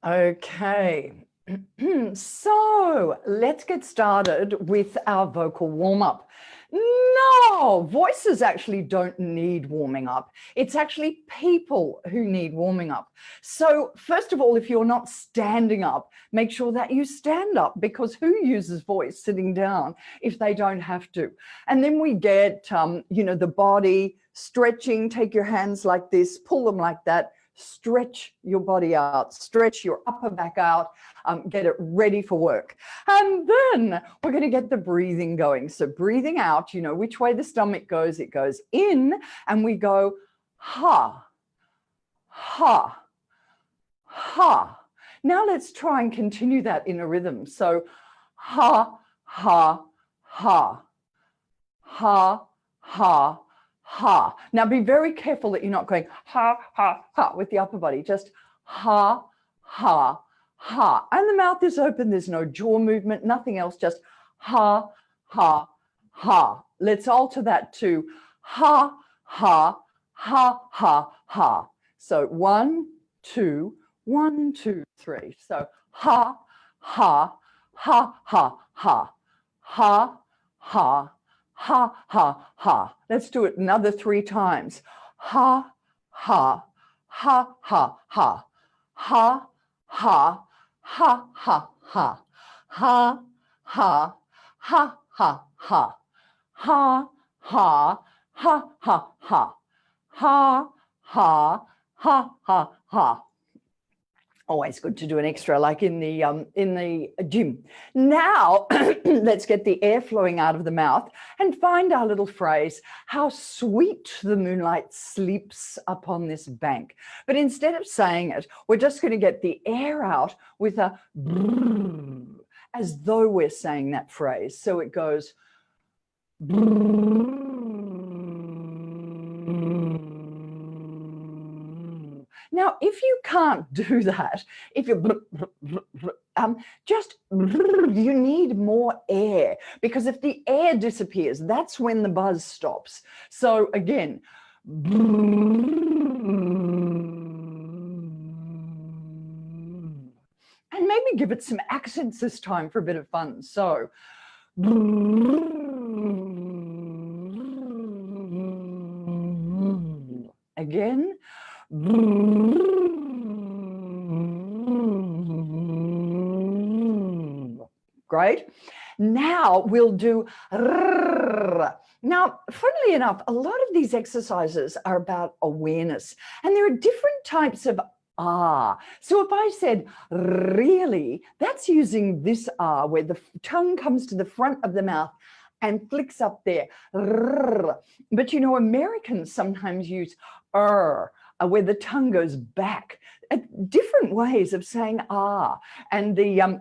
Okay, so let's get started with our vocal warm-up. No, voices actually don't need warming up. It's actually people who need warming up. So first of all, if you're not standing up, make sure that you stand up, because who uses voice sitting down if they don't have to? And then we get, the body stretching. Take your hands like this, pull them like that. Stretch your body out, stretch your upper back out, get it ready for work. And then we're going to get the breathing going. So breathing out, you know which way the stomach goes. It goes in, and we go ha, ha, ha. Now let's try and continue that in a rhythm. So ha, ha, ha, ha, ha, ha. Now be very careful that you're not going ha, ha, ha with the upper body. Just ha, ha, ha. And the mouth is open. There's no jaw movement, nothing else. Just ha, ha, ha. Let's alter that to ha, ha, ha, ha, ha. So 1, 2, 1, 2, 3. So ha, ha, ha, ha, ha, ha, ha, ha, ha, ha. Let's do it another 3 times. Ha, ha, ha, ha, ha. Ha, ha, ha, ha, ha. Ha, ha, ha, ha, ha. Ha, ha, ha, ha, ha. Ha, ha, ha, ha, ha. Always good to do an extra, like in the gym. Now, let's get the air flowing out of the mouth and find our little phrase, how sweet the moonlight sleeps upon this bank. But instead of saying it, we're just going to get the air out with a brrr, as though we're saying that phrase. So it goes brrr. Now, if you can't do that, if you you need more air, because if the air disappears, that's when the buzz stops. So again, and maybe give it some accents this time for a bit of fun. So again. Great. Now we'll do rrr. Now, funnily enough, a lot of these exercises are about awareness, and there are different types of ah. So if I said really, that's using this ah, where the tongue comes to the front of the mouth and flicks up there. Rrr. But Americans sometimes use where the tongue goes back. Different ways of saying ah, and the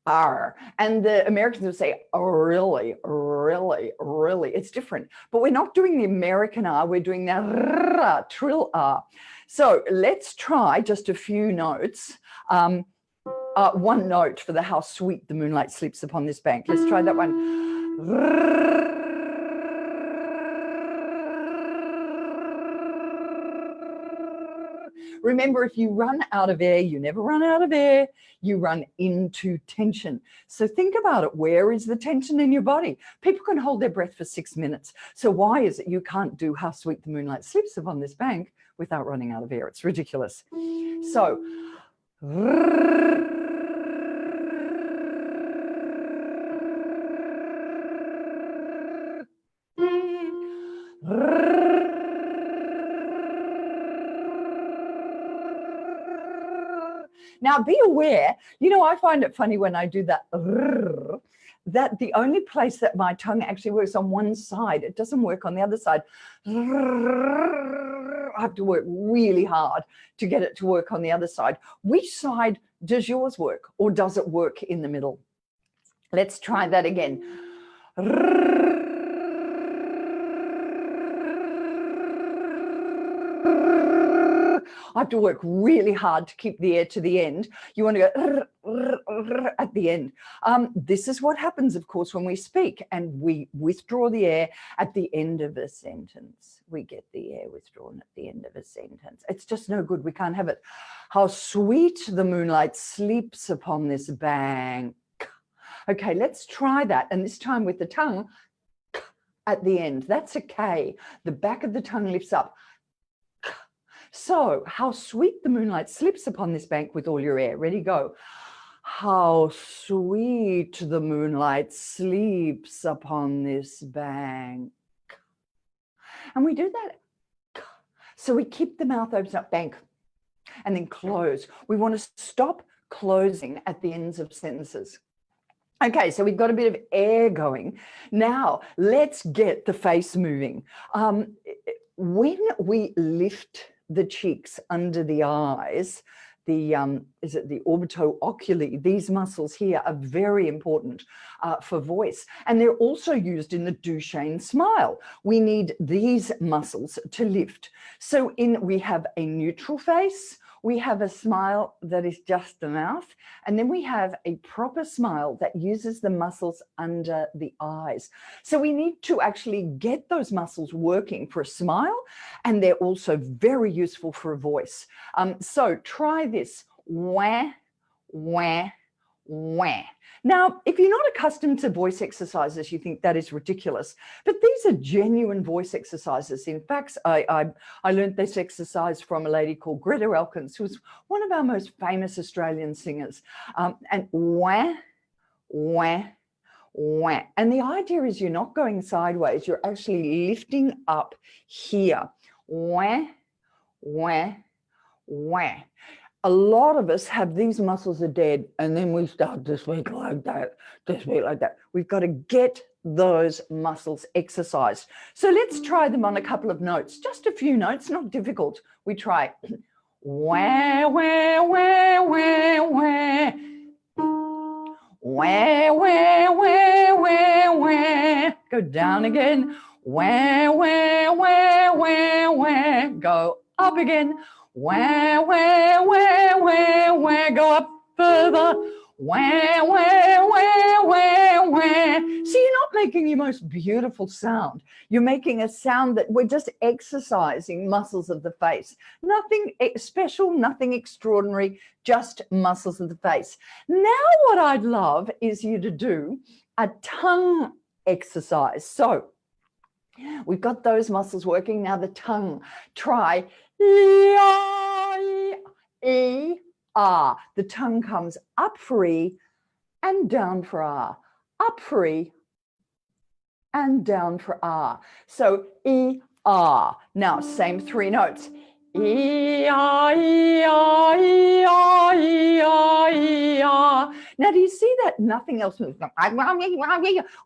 R, and the Americans will say really, really, really. It's different, but we're not doing the American R, we're doing the r, trill R. So let's try just a few notes. One note for the how sweet the moonlight sleeps upon this bank. Let's try that one. Remember, if you run out of air, you never run out of air, you run into tension. So think about it. Where is the tension in your body? People can hold their breath for 6 minutes. So why is it you can't do how sweet the moonlight sleeps upon this bank without running out of air? It's ridiculous. So now be aware, I find it funny when I do that, that the only place that my tongue actually works on one side, it doesn't work on the other side. I have to work really hard to get it to work on the other side. Which side does yours work, or does it work in the middle? Let's try that again. I have to work really hard to keep the air to the end. You want to go at the end. This is what happens, of course, when we speak and we withdraw the air at the end of a sentence. We get the air withdrawn at the end of a sentence. It's just no good. We can't have it. How sweet the moonlight sleeps upon this bank. Okay, let's try that. And this time with the tongue at the end. That's a K. The back of the tongue lifts up. So, how sweet the moonlight slips upon this bank with all your air. Ready, go. How sweet the moonlight sleeps upon this bank. And we do that. So we keep the mouth open up, bank, and then close. We want to stop closing at the ends of sentences. Okay, so we've got a bit of air going. Now, let's get the face moving. When we lift the cheeks under the eyes, the orbito-oculi, these muscles here are very important for voice. And they're also used in the Duchenne smile. We need these muscles to lift. So we have a neutral face, we have a smile that is just the mouth, and then we have a proper smile that uses the muscles under the eyes. So we need to actually get those muscles working for a smile, and they're also very useful for a voice. So try this, wah, wah, wah. Now, if you're not accustomed to voice exercises, you think that is ridiculous, but these are genuine voice exercises. In fact, I learned this exercise from a lady called Greta Elkins, who was one of our most famous Australian singers. And wah, wah, wah. And the idea is you're not going sideways, you're actually lifting up here. Wah, wah, wah. A lot of us have these muscles are dead, and then we start to speak like that, to speak like that. We've got to get those muscles exercised. So let's try them on a couple of notes, just a few notes, not difficult. We try wah, wah, wah, wah, wah. Wah, wah, wah, wah, wah. Go down again. Wah, wah, wah, wah, wah. Go up again. Wah, wah, wah, wah, wah. Go up further. Wah, wah, wah, wah, wah. See, you're not making your most beautiful sound. You're making a sound that we're just exercising muscles of the face. Nothing special, nothing extraordinary, just muscles of the face. Now what I'd love is you to do a tongue exercise. So we've got those muscles working. Now the tongue. Try E, ah. The tongue comes up for E and down for ah. Up for E and down for ah. So E, ah. Now same three notes. E, ah, E, ah, E, ah, E, ah, E, ah. Now do you see that nothing else moves? Or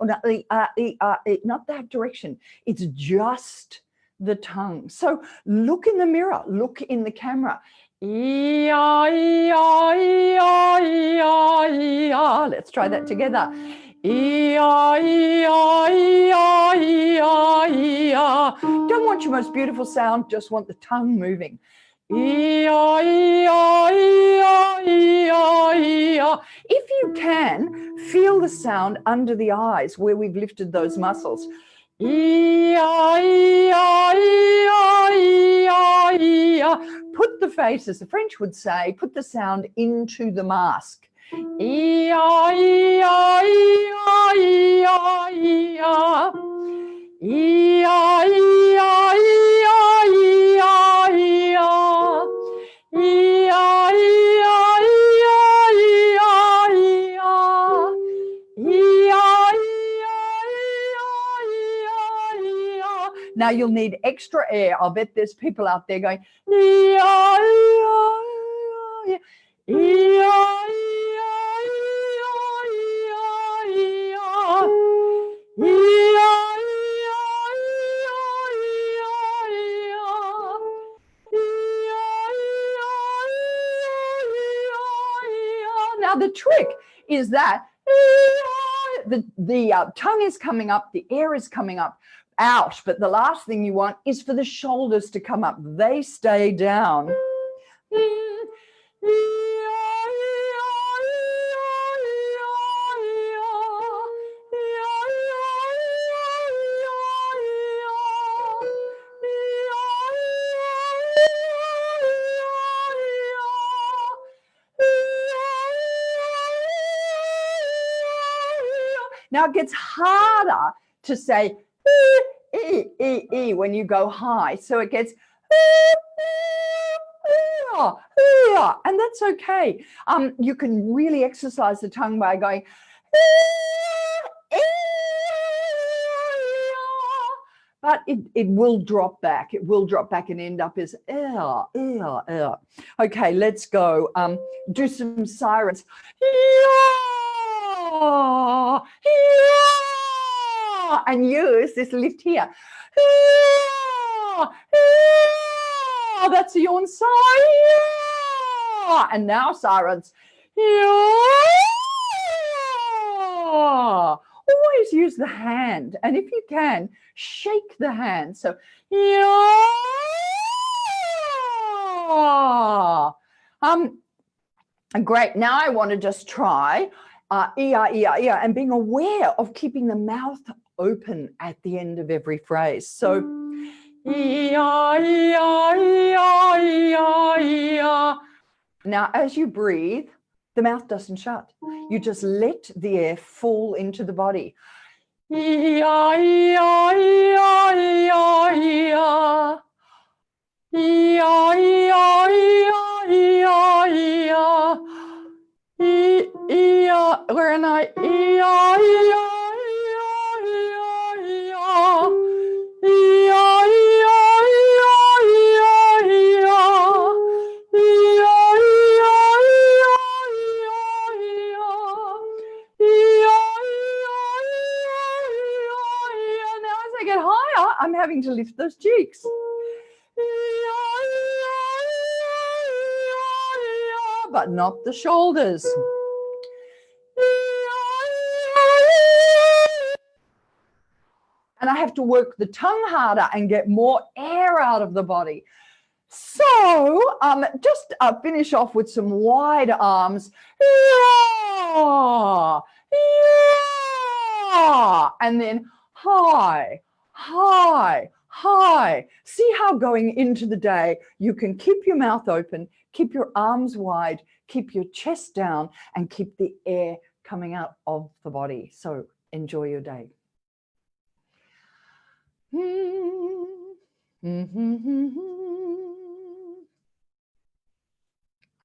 not, not that direction. It's just the tongue. So look in the mirror, look in the camera. E, ah, E, ah, E, ah, E, ah, E, ah. Let's try that together. E, ah, E, ah, E, ah, E, ah, E, ah. Don't want your most beautiful sound, just want the tongue moving. E, ah, E, ah, E, ah, E, ah, E, ah. If you can, feel the sound under the eyes where we've lifted those muscles. E, ah, E, ah, E, ah, E, ah, E, ah. Put the face, as the French would say, put the sound into the mask. E, ah, E, ah, E, ah, E, ah, E, ah. E, ah, E, ah, E, ah, E, ah, E, ah. E, ah, E, ah, E, ah, E, ah, E, ah. E, ah, E, ah, E, ah, E, ah. Now you'll need extra air. I'll bet there's people out there going, E, ah, E, ah, E, ah, E, ah, E, ah, E, ah, E, ah. Now the trick is that the tongue is coming up, the air is coming up, out, but the last thing you want is for the shoulders to come up. They stay down. Now it gets harder to say when you go high. So it gets and that's okay. You can really exercise the tongue by going but it will drop back. It will drop back and end up as Okay, let's go. Do some sirens. And use this lift here. That's a yawn sigh. And now sirens. Always use the hand, and if you can, shake the hand. So great. Now I want to just try and being aware of keeping the mouth open at the end of every phrase. So now as you breathe, the mouth doesn't shut. You just let the air fall into the body. Where am I? I'm having to lift those cheeks. But not the shoulders. And I have to work the tongue harder and get more air out of the body. So just finish off with some wide arms. And then high, high, high. See how going into the day, you can keep your mouth open, keep your arms wide, keep your chest down, and keep the air coming out of the body. So enjoy your day.